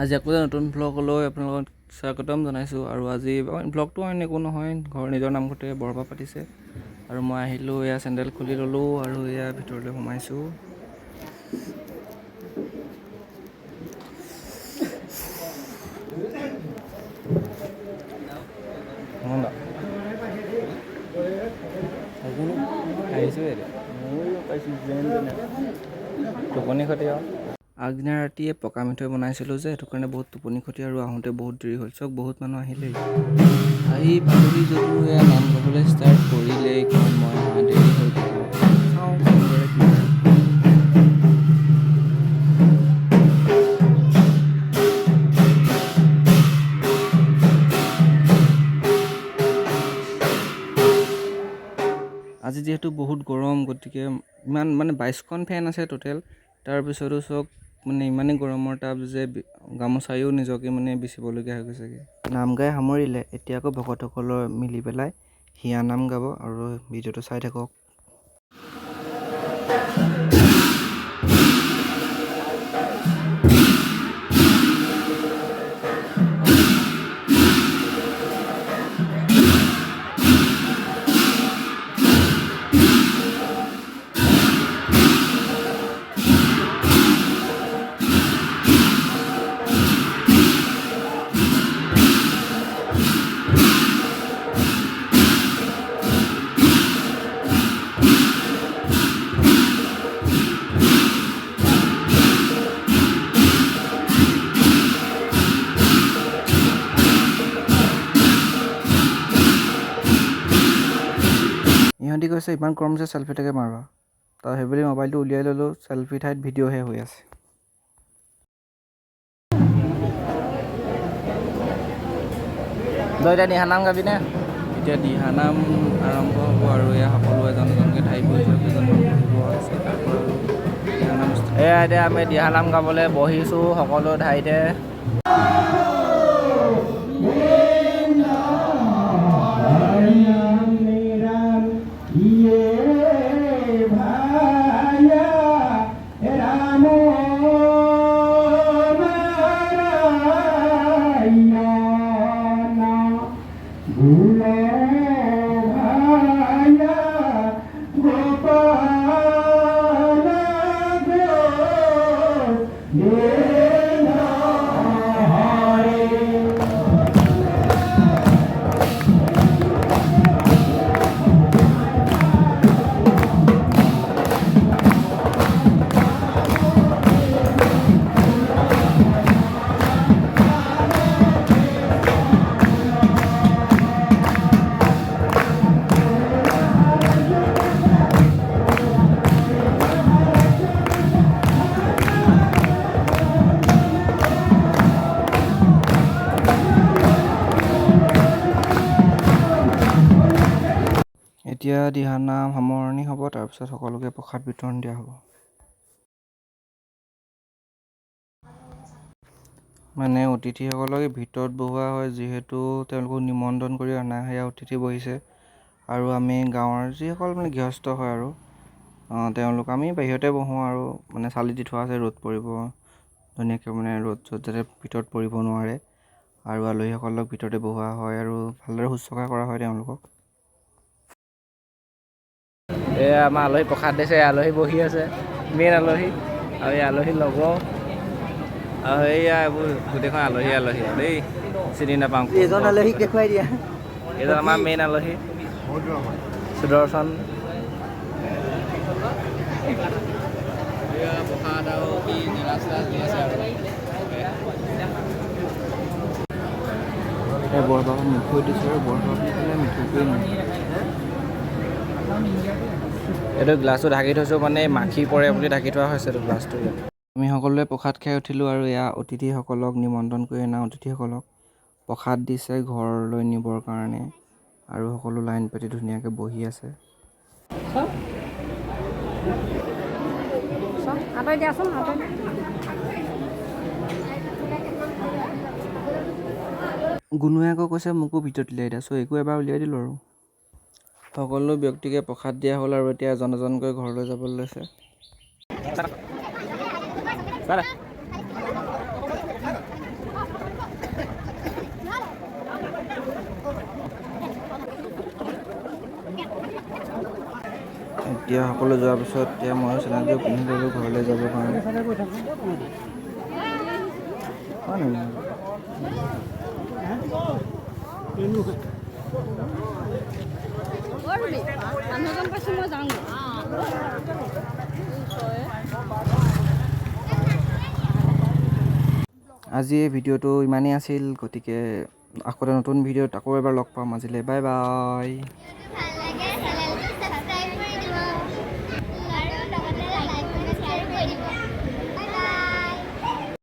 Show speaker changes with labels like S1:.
S1: আজি আকৌ নতুন ব্লগলৈ আপোনালোকক স্বাগতম জনাইছোঁ আৰু আজি ব্লগটো অইন একো নহয়, ঘৰ নিজৰ নামঘৰতে বৰসবাহ পাতিছে আৰু মই আহিলোঁ, এয়া চেণ্ডেল খুলি ল'লোঁ আৰু এয়া ভিতৰলৈ সোমাইছোঁ। আহিছোঁ টোপনি ক্ষতি আৰু আগদিনা ৰাতিয়ে পকা মিঠৈ বনাইছিলোঁ যে, সেইটো কাৰণে বহুত টোপনি ক্ষতি আৰু আহোঁতে বহুত দেৰি হ'ল। চব বহুত মানুহ আহিলেই, আহি পালোহি যদিও এয়া নাম গাবলৈ ষ্টাৰ্ট কৰিলেই, কাৰণ মই অহা দেৰি হৈ গ'ল। চাওঁ কেনেদৰে কি হয়। আজি যিহেতু বহুত গৰম, গতিকে ইমান 22খন ফেন আছে টোটেল, তাৰপিছতো চব ইমানেই গৰমৰ তাপ যে গামোচাইও নিজকে বিচিবলগীয়া হৈ গৈছেগৈ। নাম গাই সামৰিলে, এতিয়া আকৌ ভকতসকলৰ মিলি পেলাই হিয়া নাম গাব আৰু ভিডিঅ'টো চাই থাকক। ইহঁতি কৈছে ইমান গৰম যে চেলফি এটাকে মাৰোৱা, তাৰ সেইবুলি মোবাইলটো উলিয়াই ল'লোঁ, চেলফি ঠাইত ভিডিঅ'হে হৈ আছে। তই এতিয়া দিহানাম গাবিনে? এতিয়া দিহানাম আৰম্ভ হ'ব আৰু এয়া সকলো এজন এজনকৈ ঠাই পৰিছে, কেইজনমান বহিব আছে, তাৰপৰা দিহানাম এয়া এতিয়া আমি দিহানাম গাবলৈ বহিছোঁ সকলো ঠাইতে। এতিয়া দিহানাম সামৰণি হ'ব, তাৰপিছত সকলোকে প্ৰসাদ বিতৰণ দিয়া হ'ব। অতিথিসকলক ভিতৰত বহোৱা হয়, যিহেতু তেওঁলোকক নিমন্ত্ৰণ কৰি অনা সেয়া অতিথি বহিছে আৰু আমি গাঁৱৰ যিসকল গৃহস্থ হয় আৰু তেওঁলোক আমি বাহিৰতে বহোঁ আৰু চালি দি থোৱা আছে, ৰ'দ পৰিব ধুনীয়াকৈ, ৰ'দ চ'দ যাতে ভিতৰত পৰিব নোৱাৰে, আৰু আলহীসকলক ভিতৰতে বহোৱা হয় আৰু ভালদৰে শুশ্ৰূষা কৰা হয় তেওঁলোকক। এয়া আমাৰ আলহী প্ৰসাদ দিছে, আলহী বহি আছে, মেইন আলহী আৰু এই আলহী লগৰ আৰু এইয়া এইবোৰ গোটেইখন আলহী দেই, চিনি নাপাওঁ।
S2: এইজন আলহীক দেখুৱাই দিয়া,
S1: এইজন আমাৰ মেইন আলহী সুদৰ্শন। প্ৰসাদ আৰু কি গিলাচ দি আছে আৰু বৰসবাহত মিঠৈ দিছোঁ আৰু বৰসবাহ বুলি ক'লে মিঠৈটোৱেই নহয়। এইটো গ্লাছটো ঢাকি থৈছোঁ, মাখি পৰে বুলি ঢাকি থোৱা হৈছে এইটো গ্লাছটো। ইয়াত আমি সকলোৱে প্ৰসাদ খাই উঠিলোঁ আৰু এয়া অতিথিসকলক নিমন্ত্ৰণ কৰি অনা অতিথিসকলক প্ৰসাদ দিছে ঘৰলৈ নিবৰ কাৰণে, আৰু সকলো লাইন পাতি ধুনীয়াকৈ বহি আছে। গুণুৱে আকৌ কৈছে মোকো ভিতৰত উলিয়াই দিয়া, একো এবাৰ উলিয়াই দিলোঁ আৰু সকলো ব্যক্তিকে প্ৰসাদ দিয়া হ'ল আৰু এতিয়া এজন এজনকৈ ঘৰলৈ যাবলৈ লৈছে। এতিয়া সকলো যোৱাৰ পিছত এতিয়া মই চেনেলযোৰ পিন্ধি ল'লোঁ ঘৰলৈ যাবৰ কাৰণে। আজি এই ভিডিঅ'টো ইমানেই আছিল, গতিকে আকৌ এটা নতুন ভিডিঅ'ত আকৌ এবাৰ লগ পাম। আজিলৈ বাই বাই।